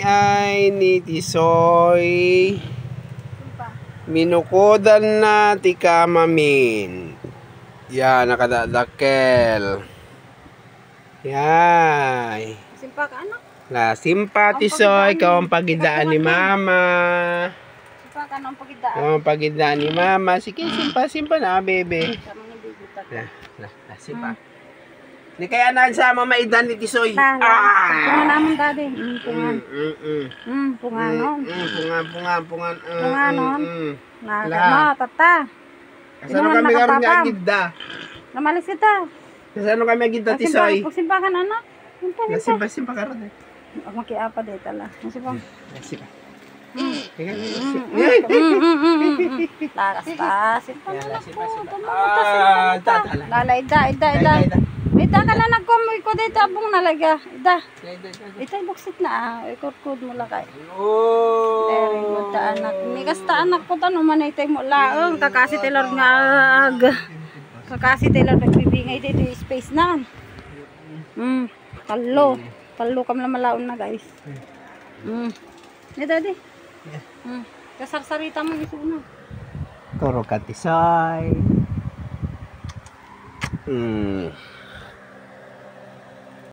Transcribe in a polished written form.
ay ni Tisoy. Minukodan na ti kamamin. Yan, nakadadakel. Yay. Simpa ka anak. La, simpa Tisoy, kawang pagidaan ni mama. Simpa ka nang pagidaan. Kawang pagidaan ni mama. Sige, simpa na, bebe. La, simpa. Ni kaya nagsama maidan ni Tisoy. Pungan naman daddy. Pungan. Punganon. Pungan. Punganon. Nakakano, tata. Kasano kami karoon nga agida? Namalis kita. Kasano kami agida, Tisoy? Simpa ka na anak. Simpa karoon eh. Ako makiapa dito tala. Simpa. Simpa. Lakas ta. Simpa na lang po. Lala, ida. Ida ka na nagkumoy ko dito abong nalaga. Ida. Ida buksit na ikot-kod mo lakay. Very good ta anak. Mikas ta anak ko tanong man itay mo laang. Kakasi tailor nga Kakasi tailor nagbibingay dito yung space na. Talo kam lang malaon na guys. Ida di. Kasarsarita mo iso na. Toro ka Tisoy.